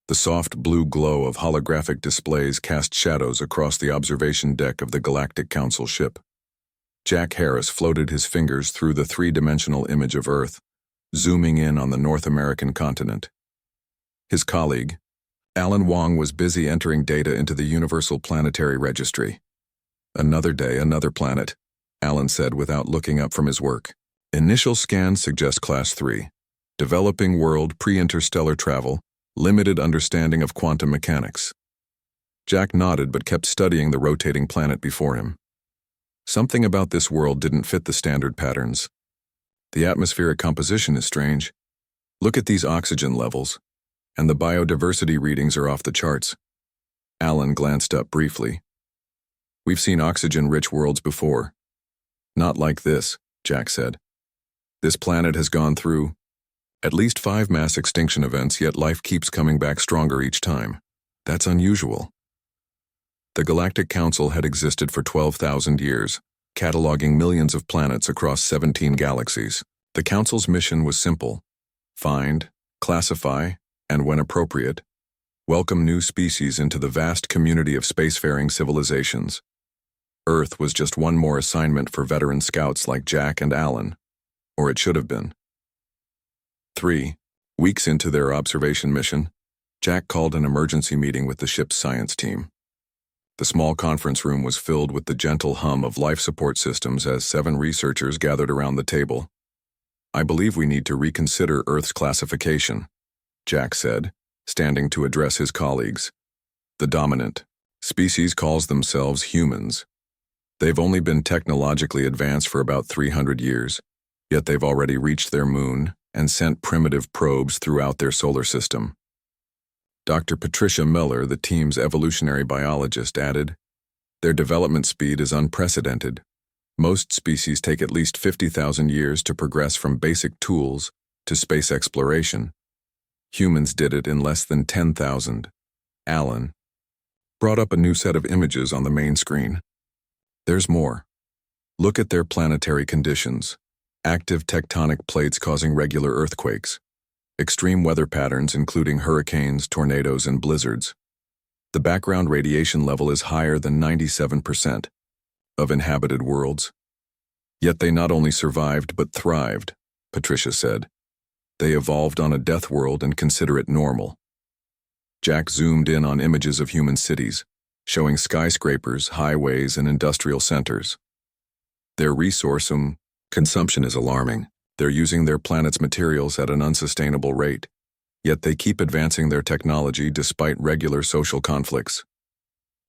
The soft blue glow of holographic displays cast shadows across the observation deck of the Galactic Council ship. Jack Harris floated his fingers through the three-dimensional image of Earth, zooming in on the North American continent. His colleague, Alan Wong, was busy entering data into the Universal Planetary Registry. "Another day, another planet," Alan said without looking up from his work. "Initial scans suggest Class 3. Developing world, pre-interstellar travel, limited understanding of quantum mechanics." Jack nodded but kept studying the rotating planet before him. Something about this world didn't fit the standard patterns. The atmospheric composition is strange. Look at these oxygen levels, and the biodiversity readings are off the charts. Alan glanced up briefly. "We've seen oxygen-rich worlds before." "Not like this," Jack said. "This planet has gone through at least 5 mass extinction events, yet life keeps coming back stronger each time. That's unusual." The Galactic Council had existed for 12,000 years, cataloging millions of planets across 17 galaxies. The Council's mission was simple: find, classify, and when appropriate, welcome new species into the vast community of spacefaring civilizations. Earth was just one more assignment for veteran scouts like Jack and Alan, or it should have been. 3 weeks into their observation mission, Jack called an emergency meeting with the ship's science team. The small conference room was filled with the gentle hum of life support systems as 7 researchers gathered around the table. "I believe we need to reconsider Earth's classification," Jack said, standing to address his colleagues. "The dominant species calls themselves humans. They've only been technologically advanced for about 300 years, yet they've already reached their moon and sent primitive probes throughout their solar system." Dr. Patricia Miller, the team's evolutionary biologist, added, "Their development speed is unprecedented. Most species take at least 50,000 years to progress from basic tools to space exploration. Humans did it in less than 10,000. Alan brought up a new set of images on the main screen. "There's more. Look at their planetary conditions. Active tectonic plates causing regular earthquakes. Extreme weather patterns including hurricanes, tornadoes, and blizzards. The background radiation level is higher than 97% of inhabited worlds. Yet they not only survived but thrived," Patricia said. "They evolved on a death world and consider it normal." Jack zoomed in on images of human cities, showing skyscrapers, highways, and industrial centers. Their resource consumption is alarming. They're using their planet's materials at an unsustainable rate, yet they keep advancing their technology despite regular social conflicts.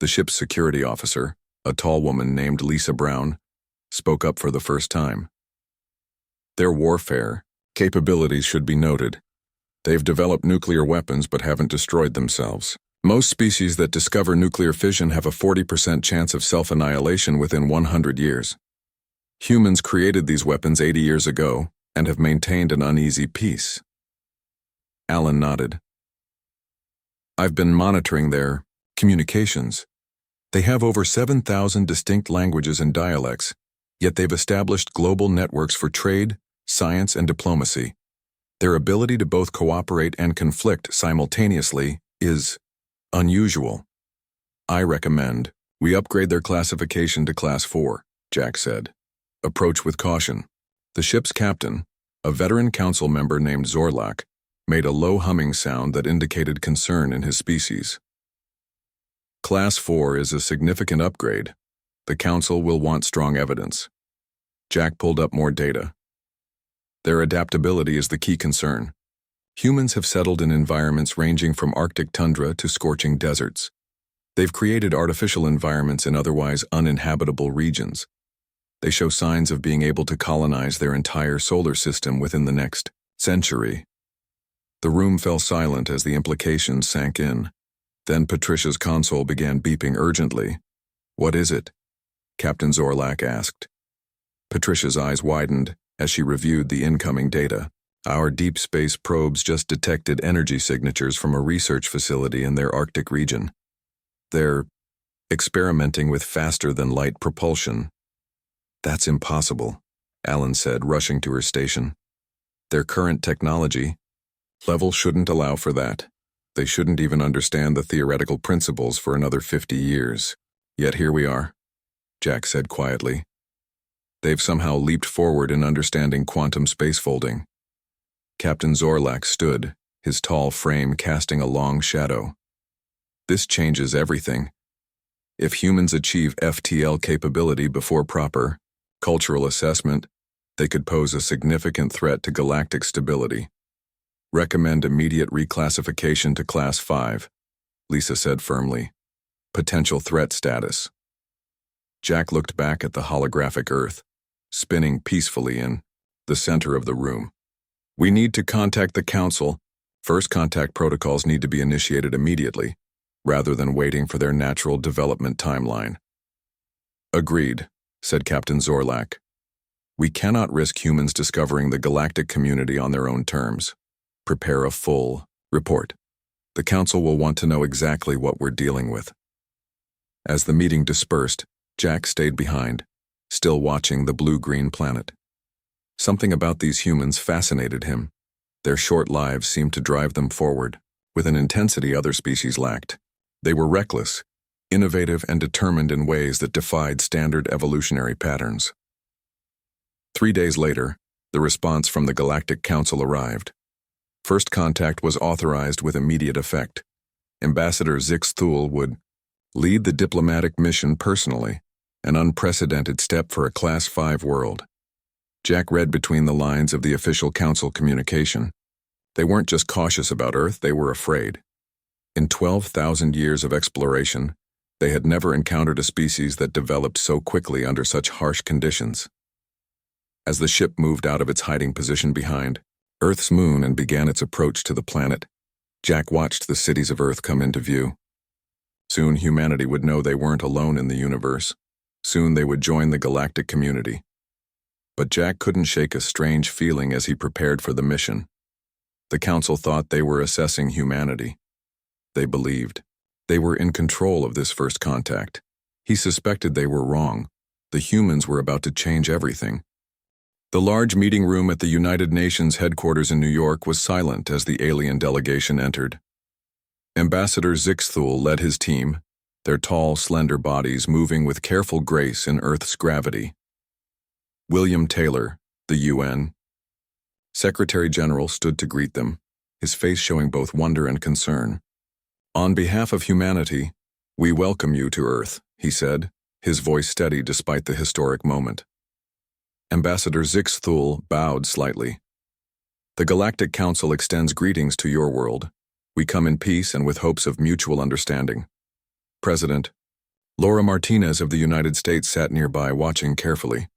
The ship's security officer, a tall woman named Lisa Brown, spoke up for the first time. "Their warfare capabilities should be noted. They've developed nuclear weapons but haven't destroyed themselves. Most species that discover nuclear fission have a 40% chance of self-annihilation within 100 years. Humans created these weapons 80 years ago and have maintained an uneasy peace." Alan nodded. "I've been monitoring their communications. They have over 7,000 distinct languages and dialects, yet they've established global networks for trade, science, and diplomacy. Their ability to both cooperate and conflict simultaneously is unusual. I recommend we upgrade their classification to Class 4, Jack said. "Approach with caution." The ship's captain, a veteran council member named Zorlak, made a low humming sound that indicated concern in his species. "Class 4 is a significant upgrade. The council will want strong evidence." Jack pulled up more data. "Their adaptability is the key concern. Humans have settled in environments ranging from Arctic tundra to scorching deserts. They've created artificial environments in otherwise uninhabitable regions. They show signs of being able to colonize their entire solar system within the next century." The room fell silent as the implications sank in. Then Patricia's console began beeping urgently. "What is it?" Captain Zorlak asked. Patricia's eyes widened as she reviewed the incoming data. "Our deep space probes just detected energy signatures from a research facility in their Arctic region. They're experimenting with faster-than-light propulsion." "That's impossible," Alan said, rushing to her station. "Their current technology level shouldn't allow for that. They shouldn't even understand the theoretical principles for another 50 years. Yet here we are, Jack said quietly. They've somehow leaped forward in understanding quantum spacefolding. Captain Zorlak stood, his tall frame casting a long shadow. This changes everything. If humans achieve FTL capability before proper cultural assessment, they could pose a significant threat to galactic stability. Recommend immediate reclassification to Class 5, Lisa said firmly. Potential threat status. Jack looked back at the holographic Earth, spinning peacefully in the center of the room. We need to contact the Council. First contact protocols need to be initiated immediately, rather than waiting for their natural development timeline. Agreed, said Captain Zorlak. We cannot risk humans discovering the galactic community on their own terms. Prepare a full report. The Council will want to know exactly what we're dealing with. As the meeting dispersed, Jack stayed behind, still watching the blue-green planet. Something about these humans fascinated him. Their short lives seemed to drive them forward, with an intensity other species lacked. They were reckless, innovative, and determined in ways that defied standard evolutionary patterns. 3 days later, the response from the Galactic Council arrived. First contact was authorized with immediate effect. Ambassador Zix Thule would lead the diplomatic mission personally, an unprecedented step for a Class 5 world. Jack read between the lines of the official council communication. They weren't just cautious about Earth, they were afraid. In 12,000 years of exploration, they had never encountered a species that developed so quickly under such harsh conditions. As the ship moved out of its hiding position behind Earth's moon and began its approach to the planet, Jack watched the cities of Earth come into view. Soon humanity would know they weren't alone in the universe. Soon they would join the galactic community. But Jack couldn't shake a strange feeling as he prepared for the mission. The Council thought they were assessing humanity. They believed they were in control of this first contact. He suspected they were wrong. The humans were about to change everything. The large meeting room at the United Nations headquarters in New York was silent as the alien delegation entered. Ambassador Zix Thule led his team, their tall, slender bodies moving with careful grace in Earth's gravity. William Taylor, the UN Secretary General, stood to greet them, his face showing both wonder and concern. On behalf of humanity, we welcome you to Earth, he said, his voice steady despite the historic moment. Ambassador Zix Thule bowed slightly. The Galactic Council extends greetings to your world. We come in peace and with hopes of mutual understanding. President Laura Martinez of the United States sat nearby watching carefully.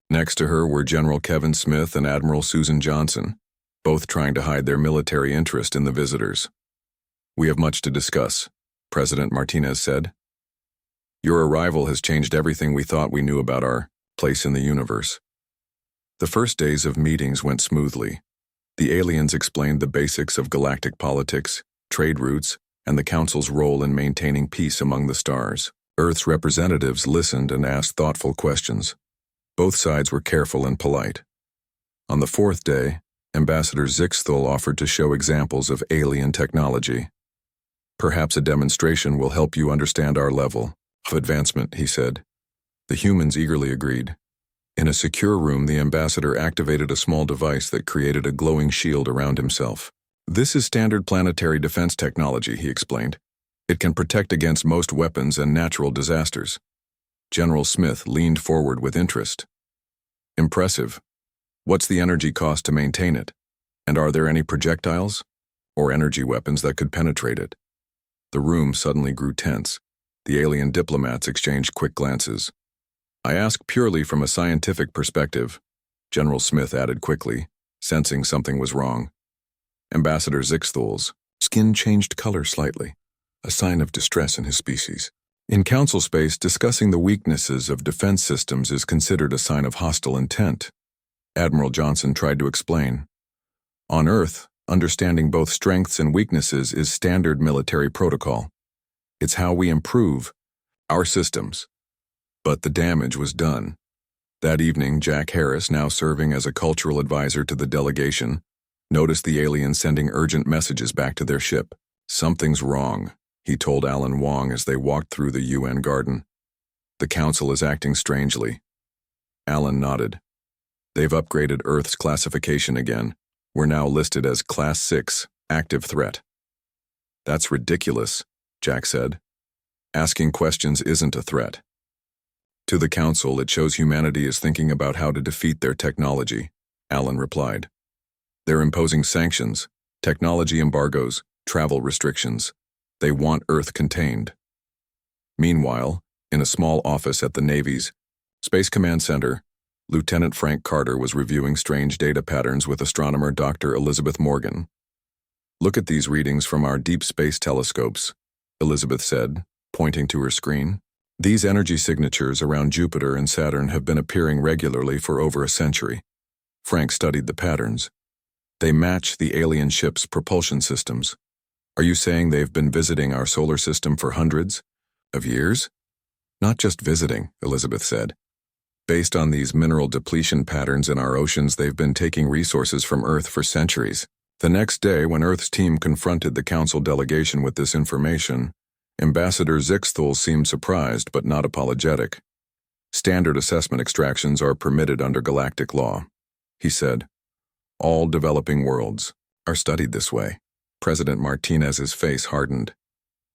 Next to her were General Kevin Smith and Admiral Susan Johnson, both trying to hide their military interest in the visitors. We have much to discuss, President Martinez said. Your arrival has changed everything we thought we knew about our place in the universe. The first days of meetings went smoothly. The aliens explained the basics of galactic politics, trade routes, and the Council's role in maintaining peace among the stars. Earth's representatives listened and asked thoughtful questions. Both sides were careful and polite. On the fourth day, Ambassador Zix Thule offered to show examples of alien technology. Perhaps a demonstration will help you understand our level of advancement, he said. The humans eagerly agreed. In a secure room, the ambassador activated a small device that created a glowing shield around himself. This is standard planetary defense technology, he explained. It can protect against most weapons and natural disasters. General Smith leaned forward with interest. Impressive. What's the energy cost to maintain it? And are there any projectiles or energy weapons that could penetrate it? The room suddenly grew tense. The alien diplomats exchanged quick glances. I ask purely from a scientific perspective, General Smith added quickly, sensing something was wrong. Ambassador Zix Thule's skin changed color slightly, a sign of distress in his species. In Council space, discussing the weaknesses of defense systems is considered a sign of hostile intent. Admiral Johnson tried to explain. On Earth, understanding both strengths and weaknesses is standard military protocol. It's how we improve our systems. But the damage was done. That evening, Jack Harris, now serving as a cultural advisor to the delegation, noticed the aliens sending urgent messages back to their ship. Something's wrong, he told Alan Wong as they walked through the UN garden. The Council is acting strangely. Alan nodded. They've upgraded Earth's classification again. We're now listed as Class 6, active threat. That's ridiculous, Jack said. Asking questions isn't a threat. To the Council, it shows humanity is thinking about how to defeat their technology, Alan replied. They're imposing sanctions, technology embargoes, travel restrictions. They want Earth contained. Meanwhile, in a small office at the Navy's Space Command Center, Lieutenant Frank Carter was reviewing strange data patterns with astronomer Dr. Elizabeth Morgan. Look at these readings from our deep space telescopes, Elizabeth said, pointing to her screen. These energy signatures around Jupiter and Saturn have been appearing regularly for over a century. Frank studied the patterns. They match the alien ship's propulsion systems. Are you saying they've been visiting our solar system for hundreds of years? Not just visiting, Elizabeth said. Based on these mineral depletion patterns in our oceans, they've been taking resources from Earth for centuries. The next day, when Earth's team confronted the Council delegation with this information, Ambassador Zixthul seemed surprised but not apologetic. Standard assessment extractions are permitted under galactic law, he said. All developing worlds are studied this way. President Martinez's face hardened.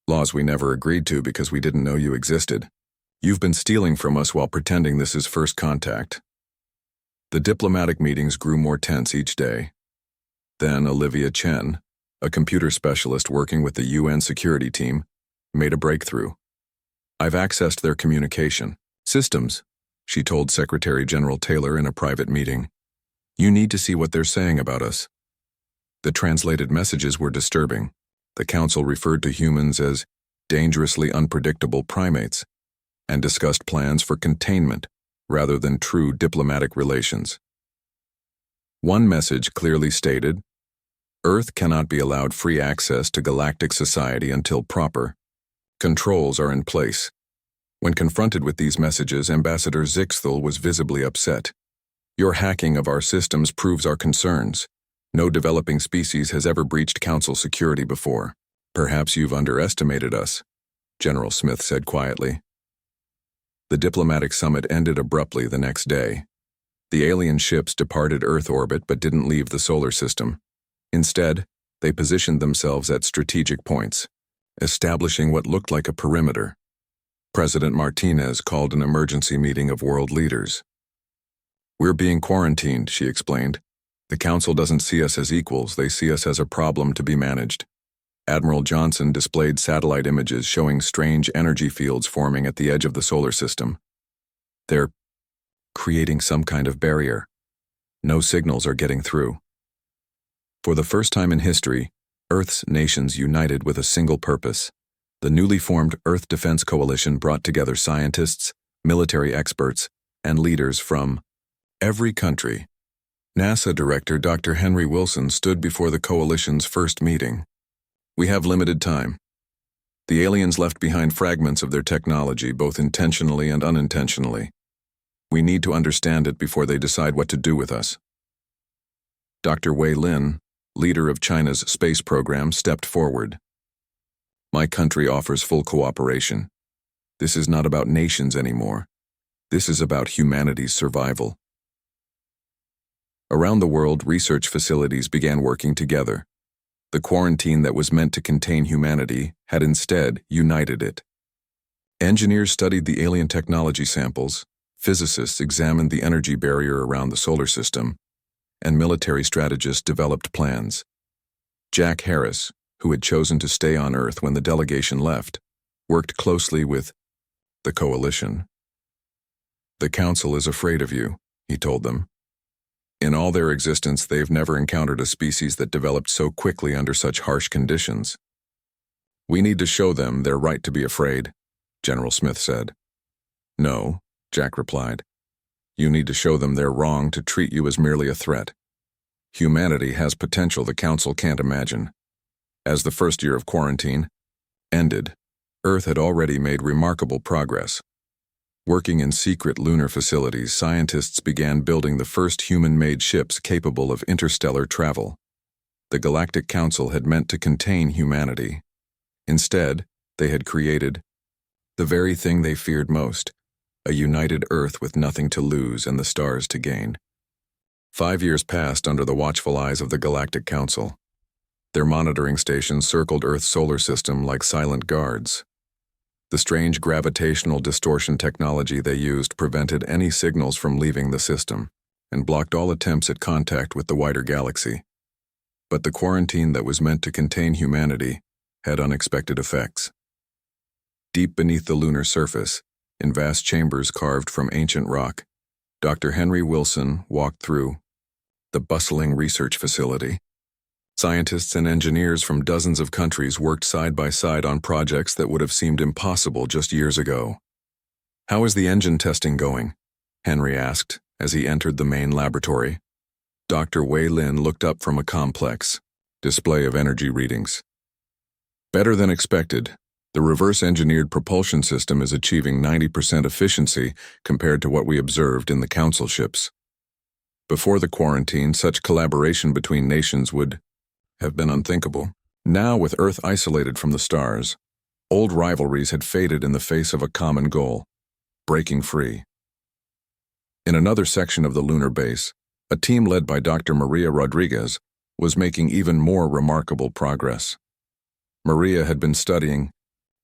Laws we never agreed to because we didn't know you existed. You've been stealing from us while pretending this is first contact. The diplomatic meetings grew more tense each day. Then Olivia Chen, a computer specialist working with the UN security team, made a breakthrough. I've accessed their communication systems, she told Secretary General Taylor in a private meeting. You need to see what they're saying about us. The translated messages were disturbing. The Council referred to humans as dangerously unpredictable primates and discussed plans for containment rather than true diplomatic relations. One message clearly stated, Earth cannot be allowed free access to galactic society until proper controls are in place. When confronted with these messages, Ambassador Zixthul was visibly upset. Your hacking of our systems proves our concerns. No developing species has ever breached Council security before. Perhaps you've underestimated us, General Smith said quietly. The diplomatic summit ended abruptly the next day. The alien ships departed Earth orbit but didn't leave the solar system. Instead, they positioned themselves at strategic points, establishing what looked like a perimeter. President Martinez called an emergency meeting of world leaders. We're being quarantined, she explained. The Council doesn't see us as equals, they see us as a problem to be managed. Admiral Johnson displayed satellite images showing strange energy fields forming at the edge of the solar system. They're creating some kind of barrier. No signals are getting through. For the first time in history, Earth's nations united with a single purpose. The newly formed Earth Defense Coalition brought together scientists, military experts, and leaders from every country. NASA Director Dr. Henry Wilson stood before the coalition's first meeting. We have limited time. The aliens left behind fragments of their technology, both intentionally and unintentionally. We need to understand it before they decide what to do with us. Dr. Wei Lin, leader of China's space program, stepped forward. My country offers full cooperation. This is not about nations anymore. This is about humanity's survival. Around the world, research facilities began working together. The quarantine that was meant to contain humanity had instead united it. Engineers studied the alien technology samples, physicists examined the energy barrier around the solar system, and military strategists developed plans. Jack Harris, who had chosen to stay on Earth when the delegation left, worked closely with the coalition. The Council is afraid of you, he told them. In all their existence, they've never encountered a species that developed so quickly under such harsh conditions. We need to show them they're right to be afraid, General Smith said. No, Jack replied. You need to show them they're wrong to treat you as merely a threat. Humanity has potential the Council can't imagine. As the first year of quarantine ended, Earth had already made remarkable progress. Working in secret lunar facilities, scientists began building the first human-made ships capable of interstellar travel. The Galactic Council had meant to contain humanity, Instead, they had created the very thing they feared most, a united Earth with nothing to lose and the stars to gain. 5 years passed under the watchful eyes of the Galactic Council. Their monitoring stations circled Earth's solar system like silent guards. The strange gravitational distortion technology they used prevented any signals from leaving the system and blocked all attempts at contact with the wider galaxy. But the quarantine that was meant to contain humanity had unexpected effects. Deep beneath the lunar surface, in vast chambers carved from ancient rock, Dr. Henry Wilson walked through the bustling research facility. Scientists and engineers from dozens of countries worked side by side on projects that would have seemed impossible just years ago. "How is the engine testing going?" Henry asked as he entered the main laboratory. Dr. Wei Lin looked up from a complex display of energy readings. "Better than expected. The reverse-engineered propulsion system is achieving 90% efficiency compared to what we observed in the Council ships. Before the quarantine, such collaboration between nations would have been unthinkable. Now, with Earth isolated from the stars, old rivalries had faded in the face of a common goal: breaking free." In another section of the lunar base, a team led by Dr. Maria Rodriguez was making even more remarkable progress. Maria had been studying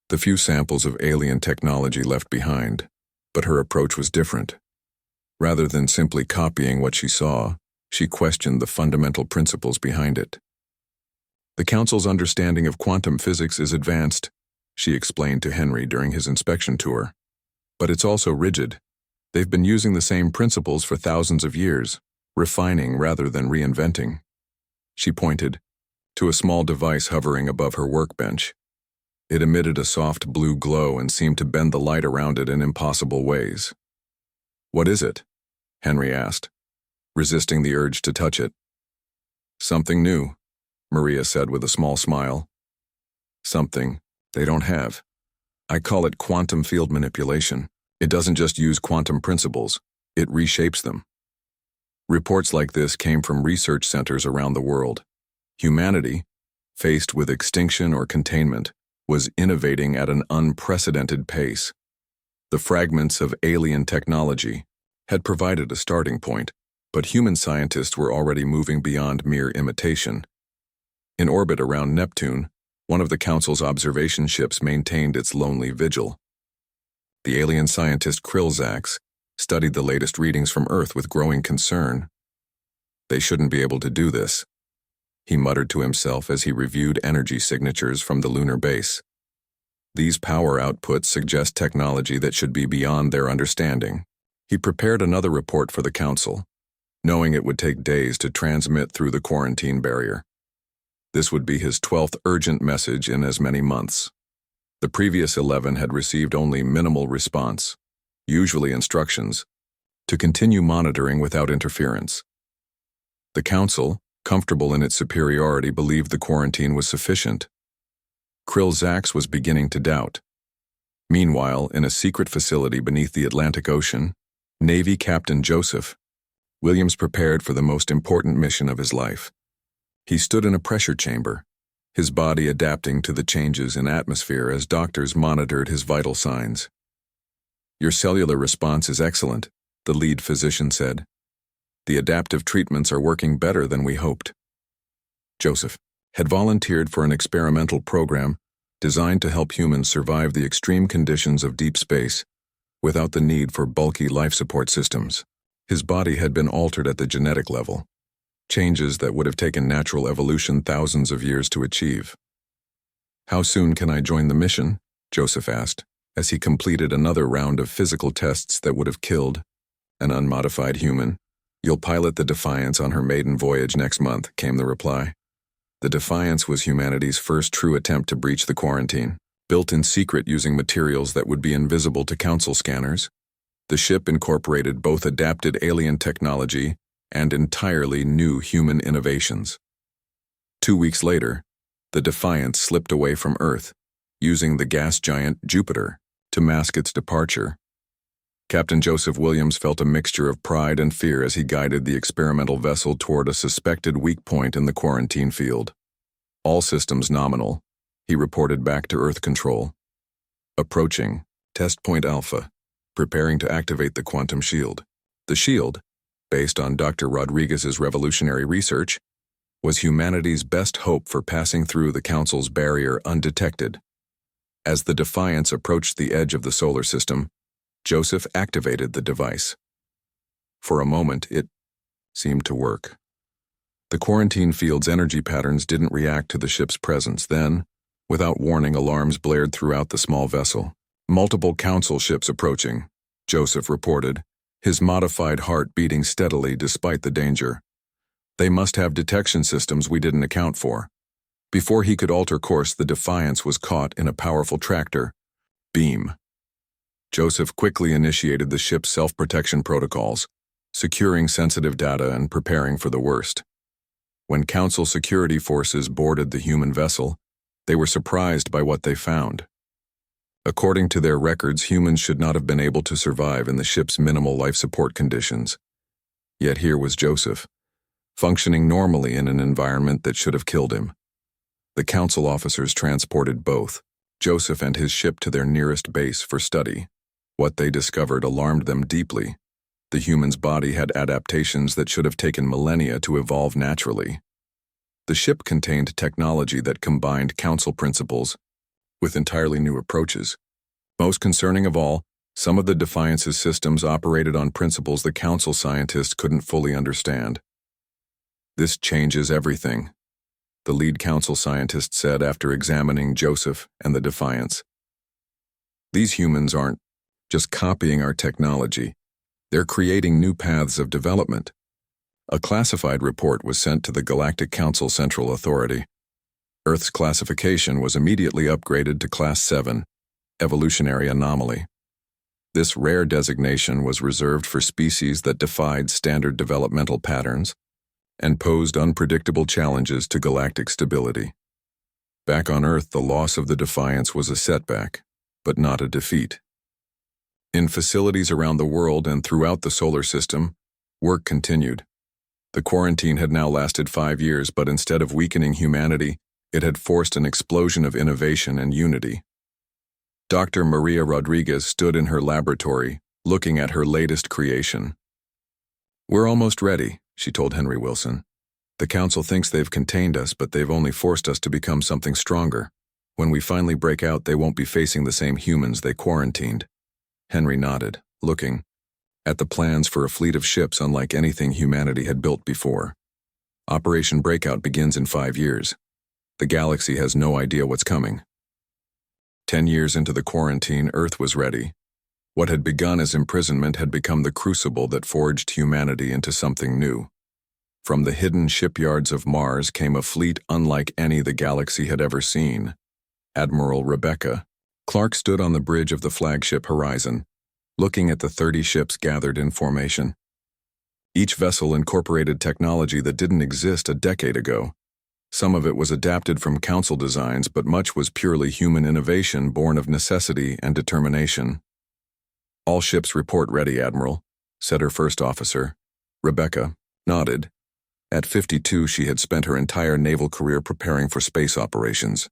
the few samples of alien technology left behind, but her approach was different. Rather than simply copying what she saw, she questioned the fundamental principles behind it. "The Council's understanding of quantum physics is advanced," she explained to Henry during his inspection tour. "But it's also rigid. They've been using the same principles for thousands of years, refining rather than reinventing." She pointed to a small device hovering above her workbench. It emitted a soft blue glow and seemed to bend the light around it in impossible ways. "What is it?" Henry asked, resisting the urge to touch it. "Something new," Maria said with a small smile. "Something they don't have. I call it quantum field manipulation. It doesn't just use quantum principles, it reshapes them." Reports like this came from research centers around the world. Humanity, faced with extinction or containment, was innovating at an unprecedented pace. The fragments of alien technology had provided a starting point, but human scientists were already moving beyond mere imitation. In orbit around Neptune, one of the Council's observation ships maintained its lonely vigil. The alien scientist Krillzax studied the latest readings from Earth with growing concern. "They shouldn't be able to do this," he muttered to himself as he reviewed energy signatures from the lunar base. "These power outputs suggest technology that should be beyond their understanding." He prepared another report for the Council, knowing it would take days to transmit through the quarantine barrier. This would be his 12th urgent message in as many months. The previous 11 had received only minimal response, usually instructions, to continue monitoring without interference. The Council, comfortable in its superiority, believed the quarantine was sufficient. Krillzax was beginning to doubt. Meanwhile, in a secret facility beneath the Atlantic Ocean, Navy Captain Joseph Williams prepared for the most important mission of his life. He stood in a pressure chamber, his body adapting to the changes in atmosphere as doctors monitored his vital signs. "Your cellular response is excellent," the lead physician said. "The adaptive treatments are working better than we hoped." Joseph had volunteered for an experimental program designed to help humans survive the extreme conditions of deep space without the need for bulky life support systems. His body had been altered at the genetic level, changes that would have taken natural evolution thousands of years to achieve. "How soon can I join the mission?" Joseph asked, as he completed another round of physical tests that would have killed an unmodified human. "You'll pilot the Defiance on her maiden voyage next month," came the reply. The Defiance was humanity's first true attempt to breach the quarantine. Built in secret using materials that would be invisible to Council scanners, the ship incorporated both adapted alien technology and entirely new human innovations. 2 weeks later, the Defiance slipped away from Earth, using the gas giant Jupiter to mask its departure. Captain Joseph Williams felt a mixture of pride and fear as he guided the experimental vessel toward a suspected weak point in the quarantine field. All systems nominal, he reported back to Earth Control. Approaching, Test Point Alpha, preparing to activate the quantum shield. The shield, based on Dr. Rodriguez's revolutionary research, was humanity's best hope for passing through the Council's barrier undetected. As the Defiance approached the edge of the solar system, Joseph activated the device. For a moment, it seemed to work. The quarantine field's energy patterns didn't react to the ship's presence. Then, without warning, alarms blared throughout the small vessel. Multiple Council ships approaching, Joseph reported, his modified heart beating steadily despite the danger. They must have detection systems we didn't account for. Before he could alter course, the Defiance was caught in a powerful tractor beam. Joseph quickly initiated the ship's self-protection protocols, securing sensitive data and preparing for the worst. When Council security forces boarded the human vessel, they were surprised by what they found. According to their records, humans should not have been able to survive in the ship's minimal life support conditions. Yet here was Joseph, functioning normally in an environment that should have killed him. The Council officers transported both Joseph and his ship to their nearest base for study. What they discovered alarmed them deeply. The human's body had adaptations that should have taken millennia to evolve naturally. The ship contained technology that combined Council principles with entirely new approaches. Most concerning of all, some of the Defiance's systems operated on principles the Council scientists couldn't fully understand. This changes everything, the lead Council scientist said after examining Joseph and the Defiance. These humans aren't just copying our technology. They're creating new paths of development. A classified report was sent to the Galactic Council Central Authority. Earth's classification was immediately upgraded to Class 7, Evolutionary Anomaly. This rare designation was reserved for species that defied standard developmental patterns and posed unpredictable challenges to galactic stability. Back on Earth, the loss of the Defiance was a setback, but not a defeat. In facilities around the world and throughout the solar system, work continued. The quarantine had now lasted 5 years, but instead of weakening humanity, it had forced an explosion of innovation and unity. Dr. Maria Rodriguez stood in her laboratory, looking at her latest creation. "We're almost ready," she told Henry Wilson. "The Council thinks they've contained us, but they've only forced us to become something stronger. When we finally break out, they won't be facing the same humans they quarantined." Henry nodded, looking at the plans for a fleet of ships unlike anything humanity had built before. Operation Breakout begins in 5 years. The galaxy has no idea what's coming. 10 years into the quarantine, Earth was ready. What had begun as imprisonment had become the crucible that forged humanity into something new. From the hidden shipyards of Mars came a fleet unlike any the galaxy had ever seen. Admiral Rebecca Clark stood on the bridge of the flagship Horizon, looking at the 30 ships gathered in formation. Each vessel incorporated technology that didn't exist a decade ago. Some of it was adapted from Council designs, but much was purely human innovation born of necessity and determination. "All ships report ready, Admiral," said her first officer. Rebecca nodded. At 52, she had spent her entire naval career preparing for space operations.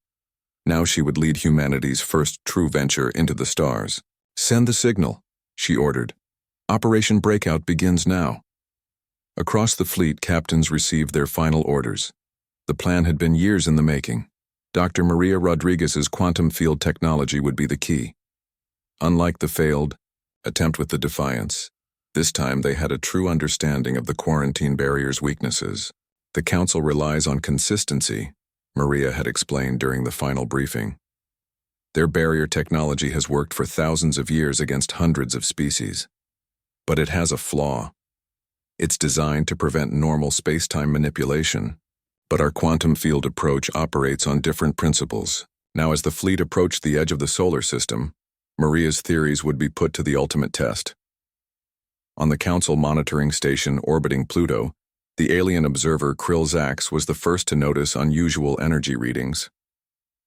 Now she would lead humanity's first true venture into the stars. "Send the signal," she ordered. "Operation Breakout begins now." Across the fleet, captains received their final orders. The plan had been years in the making. Dr. Maria Rodriguez's quantum field technology would be the key. Unlike the failed attempt with the Defiance, this time they had a true understanding of the quarantine barrier's weaknesses. "The Council relies on consistency," Maria had explained during the final briefing. "Their barrier technology has worked for thousands of years against hundreds of species. But it has a flaw. It's designed to prevent normal space-time manipulation. But our quantum field approach operates on different principles." Now, as the fleet approached the edge of the solar system, Maria's theories would be put to the ultimate test. On the Council monitoring station orbiting Pluto, the alien observer Krill Zax was the first to notice unusual energy readings.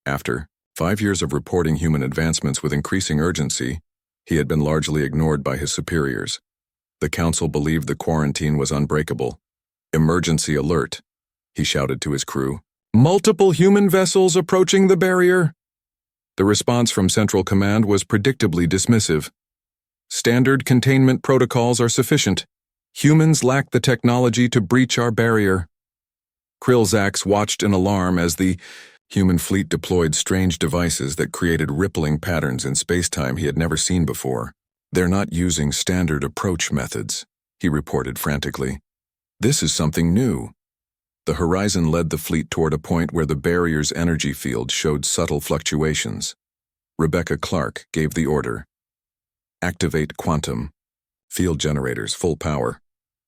After 5 years of reporting human advancements with increasing urgency, he had been largely ignored by his superiors. The Council believed the quarantine was unbreakable. "Emergency alert," he shouted to his crew. Multiple human vessels approaching the barrier? The response from Central Command was predictably dismissive. Standard containment protocols are sufficient. Humans lack the technology to breach our barrier. Krillzax watched in alarm as the human fleet deployed strange devices that created rippling patterns in space-time he had never seen before. "They're not using standard approach methods," he reported frantically. "This is something new." The horizon led the fleet toward a point where the barrier's energy field showed subtle fluctuations. Rebecca Clark gave the order. "Activate quantum. Field generators, full power."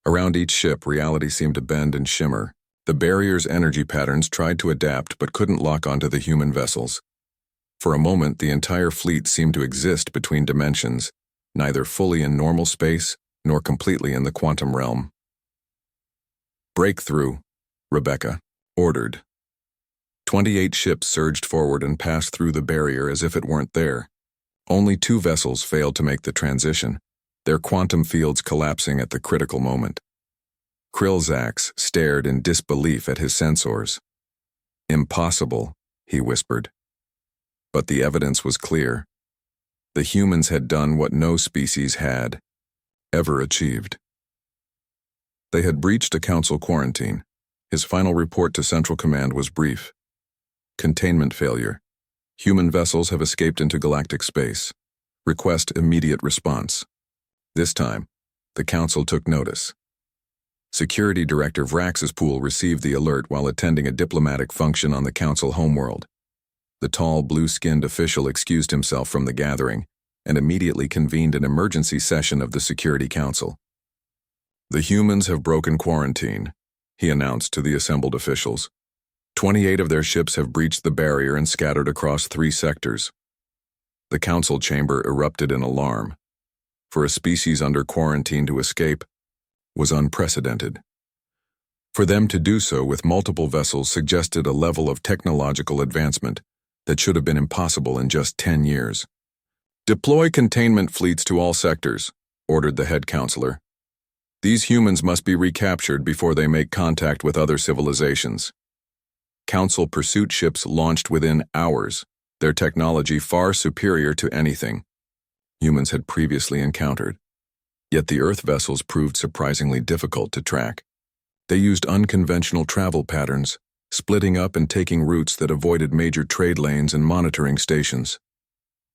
Around each ship, reality seemed to bend and shimmer. The barrier's energy patterns tried to adapt but couldn't lock onto the human vessels. For a moment, the entire fleet seemed to exist between dimensions, neither fully in normal space nor completely in the quantum realm. "Breakthrough," Rebecca ordered. 28 ships surged forward and passed through the barrier as if it weren't there. Only 2 vessels failed to make the transition, their quantum fields collapsing at the critical moment. Krillzax stared in disbelief at his sensors. "Impossible," he whispered. But the evidence was clear. The humans had done what no species had ever achieved. They had breached a council quarantine. His final report to Central Command was brief. "Containment failure. Human vessels have escaped into galactic space. Request immediate response." This time, the council took notice. Security Director Vraxispool received the alert while attending a diplomatic function on the council homeworld. The tall, blue-skinned official excused himself from the gathering and immediately convened an emergency session of the Security Council. "The humans have broken quarantine," he announced to the assembled officials. 28 of their ships have breached the barrier and scattered across 3 sectors. The council chamber erupted in alarm. For a species under quarantine to escape was unprecedented. For them to do so with multiple vessels suggested a level of technological advancement that should have been impossible in just 10 years. "Deploy containment fleets to all sectors," ordered the head counselor. "These humans must be recaptured before they make contact with other civilizations." Council pursuit ships launched within hours, their technology far superior to anything humans had previously encountered. Yet the Earth vessels proved surprisingly difficult to track. They used unconventional travel patterns, splitting up and taking routes that avoided major trade lanes and monitoring stations.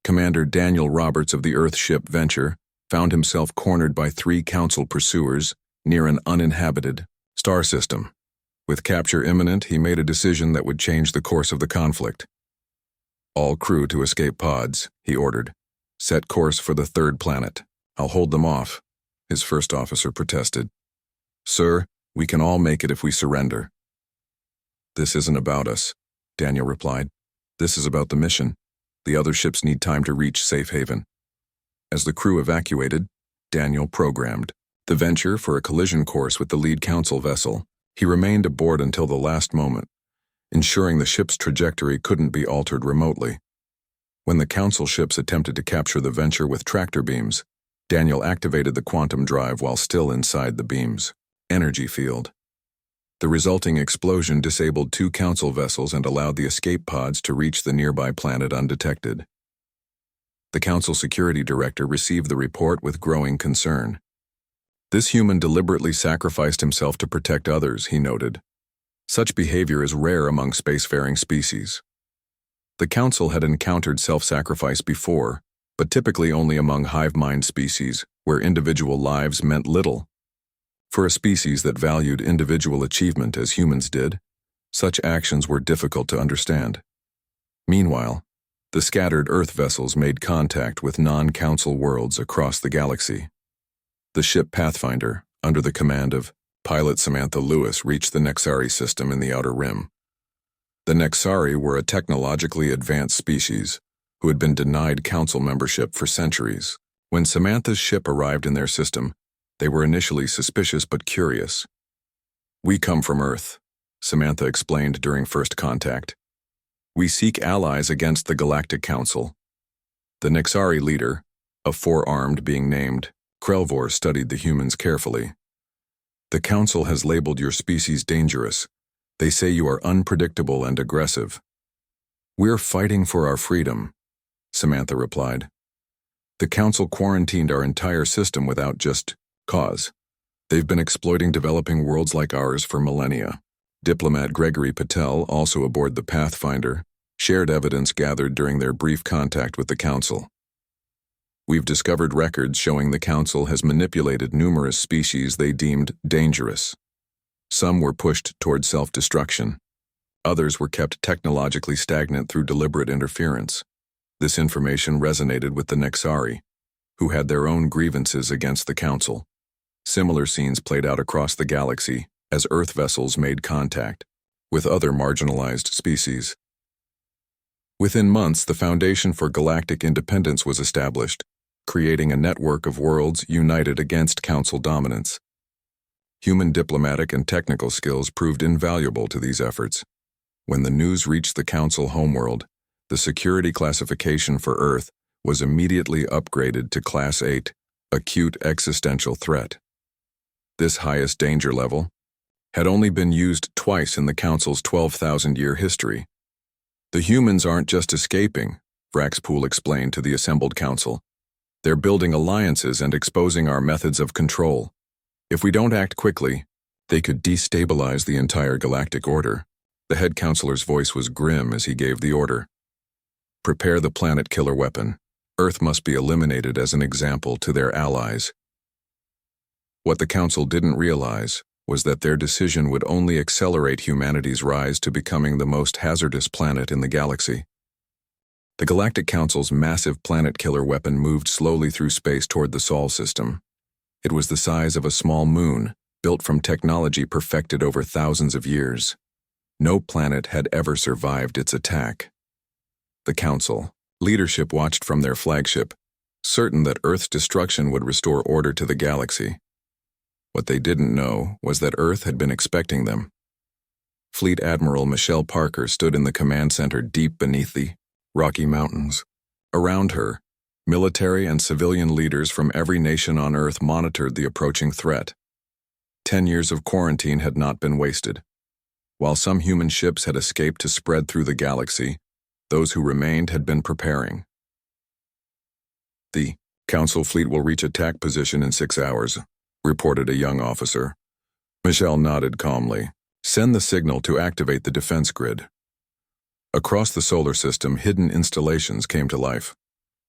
Commander Daniel Roberts of the Earth ship Venture found himself cornered by 3 council pursuers near an uninhabited star system. With capture imminent, he made a decision that would change the course of the conflict. "All crew to escape pods," he ordered. "Set course for the 3rd planet. I'll hold them off," his first officer protested. "Sir, we can all make it if we surrender." "This isn't about us," Daniel replied. "This is about the mission. The other ships need time to reach safe haven." As the crew evacuated, Daniel programmed the Venture for a collision course with the lead council vessel. He remained aboard until the last moment, ensuring the ship's trajectory couldn't be altered remotely. When the council ships attempted to capture the Venture with tractor beams, Daniel activated the quantum drive while still inside the beam's energy field. The resulting explosion disabled 2 council vessels and allowed the escape pods to reach the nearby planet undetected. The council security director received the report with growing concern. "This human deliberately sacrificed himself to protect others," he noted. "Such behavior is rare among spacefaring species." The council had encountered self-sacrifice before, but typically only among hive-mind species, where individual lives meant little. For a species that valued individual achievement as humans did, such actions were difficult to understand. Meanwhile, the scattered Earth vessels made contact with non-council worlds across the galaxy. The ship Pathfinder, under the command of pilot Samantha Lewis, reached the Nexari system in the Outer Rim. The Nexari were a technologically advanced species who had been denied council membership for centuries. When Samantha's ship arrived in their system, they were initially suspicious but curious. "We come from Earth," Samantha explained during first contact. "We seek allies against the Galactic Council." The Nexari leader, a 4-armed being named Krelvor, studied the humans carefully. "The Council has labeled your species dangerous. They say you are unpredictable and aggressive. We're fighting for our freedom, Samantha replied. The Council quarantined our entire system without just cause. They've been exploiting developing worlds like ours for millennia. Diplomat Gregory Patel, also aboard the Pathfinder, shared evidence gathered during their brief contact with the Council. We've discovered records showing the Council has manipulated numerous species they deemed dangerous. Some were pushed toward self-destruction. Others were kept technologically stagnant through deliberate interference. This information resonated with the Nexari, who had their own grievances against the Council. Similar scenes played out across the galaxy as Earth vessels made contact with other marginalized species. Within months, the Foundation for Galactic Independence was established, creating a network of worlds united against Council dominance. Human diplomatic and technical skills proved invaluable to these efforts. When the news reached the Council homeworld, the security classification for Earth was immediately upgraded to Class 8, Acute Existential Threat. This highest danger level had only been used twice in the Council's 12,000-year history. The humans aren't just escaping, Vraxpool explained to the assembled Council. They're building alliances and exposing our methods of control. If we don't act quickly, they could destabilize the entire galactic order. The head counselor's voice was grim as he gave the order. Prepare the planet killer weapon. Earth must be eliminated as an example to their allies. What the Council didn't realize was that their decision would only accelerate humanity's rise to becoming the most hazardous planet in the galaxy. The Galactic Council's massive planet killer weapon moved slowly through space toward the Sol system. It was the size of a small moon, built from technology perfected over thousands of years. No planet had ever survived its attack. The Council leadership watched from their flagship, certain that Earth's destruction would restore order to the galaxy. What they didn't know was that Earth had been expecting them. Fleet Admiral Michelle Parker stood in the command center deep beneath the Rocky Mountains. Around her, military and civilian leaders from every nation on Earth monitored the approaching threat. 10 years of quarantine had not been wasted. While some human ships had escaped to spread through the galaxy, those who remained had been preparing. The Council fleet will reach attack position in 6 hours, reported a young officer. Michelle nodded calmly. Send the signal to activate the defense grid. Across the solar system, hidden installations came to life.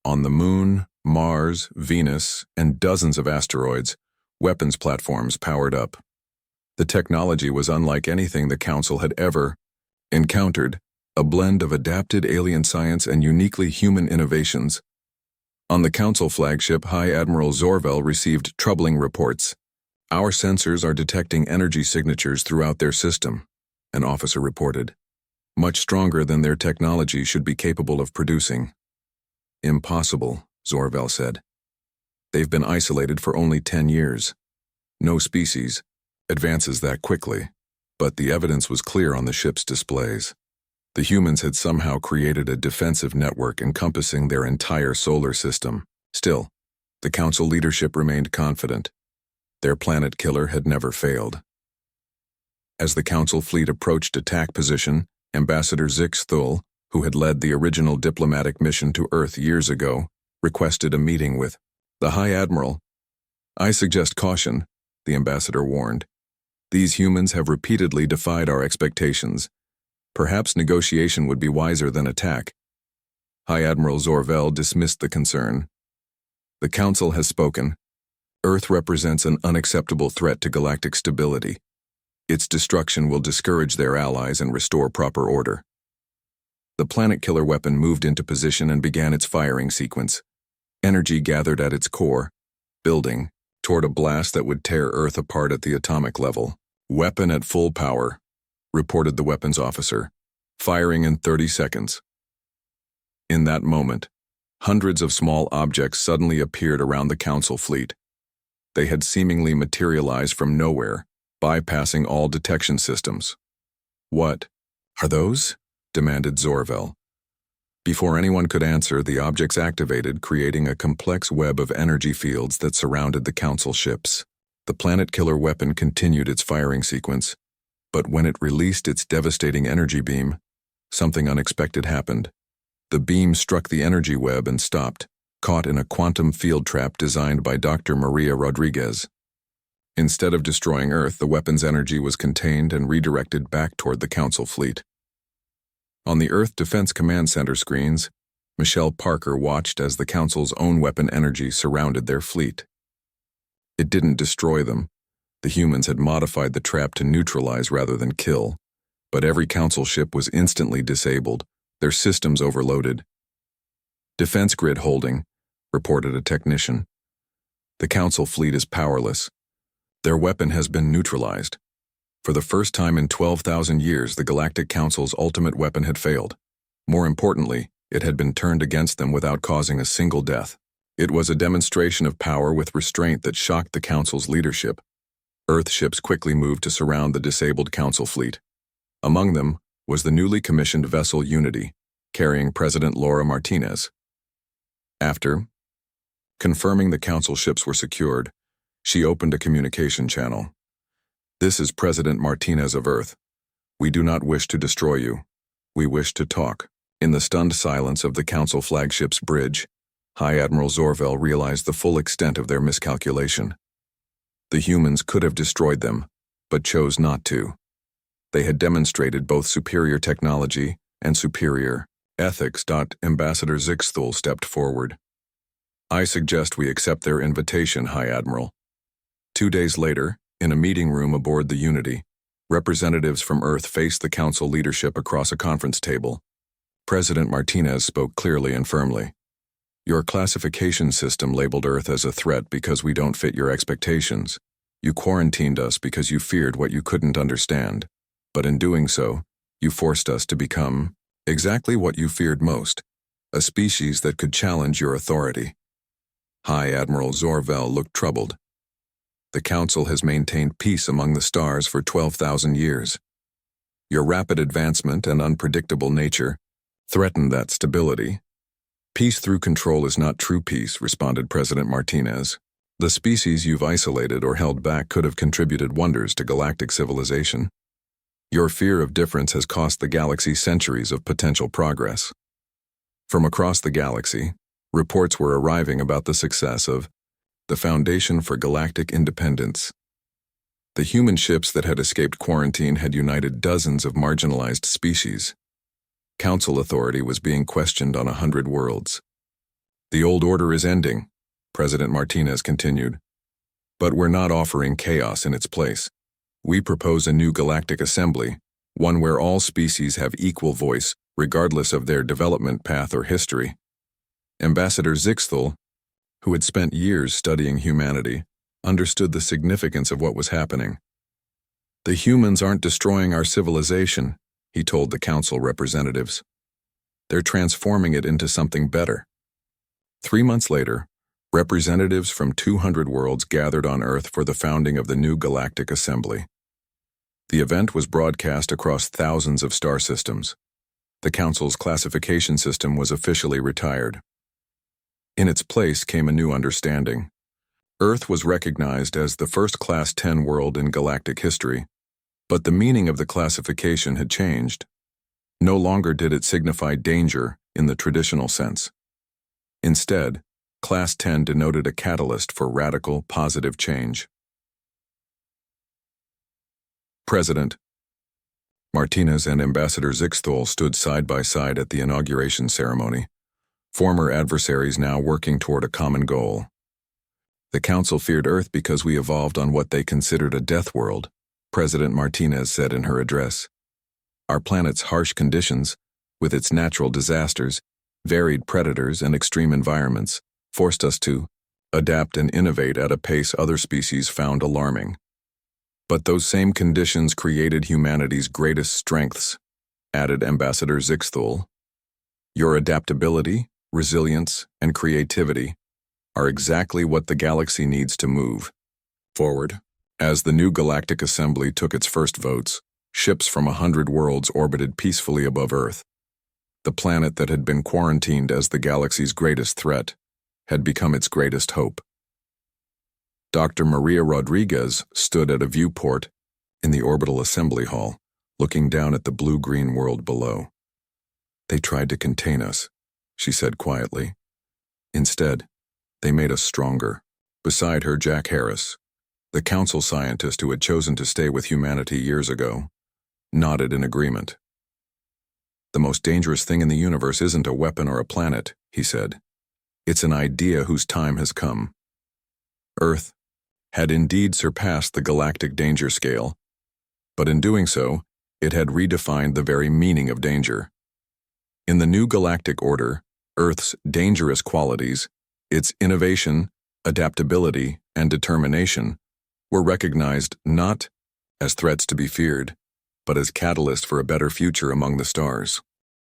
On the Moon, Mars, Venus, and dozens of asteroids, weapons platforms powered up. The technology was unlike anything the Council had ever encountered, a blend of adapted alien science and uniquely human innovations. On the Council flagship, High Admiral Zorvel received troubling reports. Our sensors are detecting energy signatures throughout their system, an officer reported. Much stronger than their technology should be capable of producing. Impossible, Zorvel said. They've been isolated for only 10 years. No species advances that quickly, but the evidence was clear on the ship's displays. The humans had somehow created a defensive network encompassing their entire solar system. Still, the Council leadership remained confident. Their planet killer had never failed. As the Council fleet approached attack position, Ambassador Zix Thul, who had led the original diplomatic mission to Earth years ago, requested a meeting with the High Admiral. I suggest caution, the ambassador warned. These humans have repeatedly defied our expectations. Perhaps negotiation would be wiser than attack. High Admiral Zorvel dismissed the concern. The Council has spoken. Earth represents an unacceptable threat to galactic stability. Its destruction will discourage their allies and restore proper order. The planet killer weapon moved into position and began its firing sequence. Energy gathered at its core, building toward a blast that would tear Earth apart at the atomic level. Weapon at full power, reported the weapons officer, firing in 30 seconds. In that moment, hundreds of small objects suddenly appeared around the Council fleet. They had seemingly materialized from nowhere, bypassing all detection systems. What are those? Demanded Zorvel. Before anyone could answer, the objects activated, creating a complex web of energy fields that surrounded the Council ships. The planet killer weapon continued its firing sequence. But when it released its devastating energy beam, something unexpected happened. The beam struck the energy web and stopped, caught in a quantum field trap designed by Dr. Maria Rodriguez. Instead of destroying Earth, the weapon's energy was contained and redirected back toward the Council fleet. On the Earth Defense Command Center screens, Michelle Parker watched as the Council's own weapon energy surrounded their fleet. It didn't destroy them. The humans had modified the trap to neutralize rather than kill, but every Council ship was instantly disabled, their systems overloaded. "Defense grid holding," reported a technician. "The Council fleet is powerless. Their weapon has been neutralized." For the first time in 12,000 years, the Galactic Council's ultimate weapon had failed. More importantly, it had been turned against them without causing a single death. It was a demonstration of power with restraint that shocked the Council's leadership. Earth ships quickly moved to surround the disabled Council fleet. Among them was the newly commissioned vessel Unity, carrying President Laura Martinez. After confirming the Council ships were secured, she opened a communication channel. "This is President Martinez of Earth. We do not wish to destroy you. We wish to talk." In the stunned silence of the Council flagship's bridge, High Admiral Zorvel realized the full extent of their miscalculation. The humans could have destroyed them, but chose not to. They had demonstrated both superior technology and superior ethics. Ambassador Zixthul stepped forward. "I suggest we accept their invitation, High Admiral." 2 days later, in a meeting room aboard the Unity, representatives from Earth faced the Council leadership across a conference table. President Martinez spoke clearly and firmly. "Your classification system labeled Earth as a threat because we don't fit your expectations. You quarantined us because you feared what you couldn't understand. But in doing so, you forced us to become exactly what you feared most, a species that could challenge your authority." High Admiral Zorvel looked troubled. "The Council has maintained peace among the stars for 12,000 years. Your rapid advancement and unpredictable nature threaten that stability." "Peace through control is not true peace," responded President Martinez. "The species you've isolated or held back could have contributed wonders to galactic civilization. Your fear of difference has cost the galaxy centuries of potential progress." From across the galaxy, reports were arriving about the success of the Foundation for Galactic Independence. The human ships that had escaped quarantine had united dozens of marginalized species. Council authority was being questioned on 100 worlds. "The old order is ending," President Martinez continued. "But we're not offering chaos in its place. We propose a new galactic assembly, one where all species have equal voice, regardless of their development path or history." Ambassador Zixthul, who had spent years studying humanity, understood the significance of what was happening. "The humans aren't destroying our civilization," he told the Council representatives. "They're transforming it into something better." 3 months later, representatives from 200 worlds gathered on Earth for the founding of the new Galactic Assembly. The event was broadcast across thousands of star systems. The Council's classification system was officially retired. In its place came a new understanding. Earth was recognized as the first Class 10 world in galactic history, but the meaning of the classification had changed. No longer did it signify danger in the traditional sense. Instead, Class 10 denoted a catalyst for radical, positive change. President Martinez and Ambassador Zixthul stood side by side at the inauguration ceremony, former adversaries now working toward a common goal. "The Council feared Earth because we evolved on what they considered a death world," President Martinez said in her address. "Our planet's harsh conditions, with its natural disasters, varied predators, and extreme environments, forced us to adapt and innovate at a pace other species found alarming. But those same conditions created humanity's greatest strengths," added Ambassador Zixthul. "Your adaptability, resilience, and creativity are exactly what the galaxy needs to move forward." As the new Galactic Assembly took its first votes, ships from 100 worlds orbited peacefully above Earth. The planet that had been quarantined as the galaxy's greatest threat had become its greatest hope. Dr. Maria Rodriguez stood at a viewport in the orbital assembly hall, looking down at the blue-green world below. "They tried to contain us," she said quietly. "Instead, they made us stronger." Beside her, Jack Harris, the council scientist who had chosen to stay with humanity years ago, nodded in agreement. "The most dangerous thing in the universe isn't a weapon or a planet," he said. "It's an idea whose time has come." Earth had indeed surpassed the galactic danger scale, but in doing so, it had redefined the very meaning of danger. In the new galactic order, Earth's dangerous qualities, its innovation, adaptability, and determination, were recognized not as threats to be feared, but as catalysts for a better future among the stars.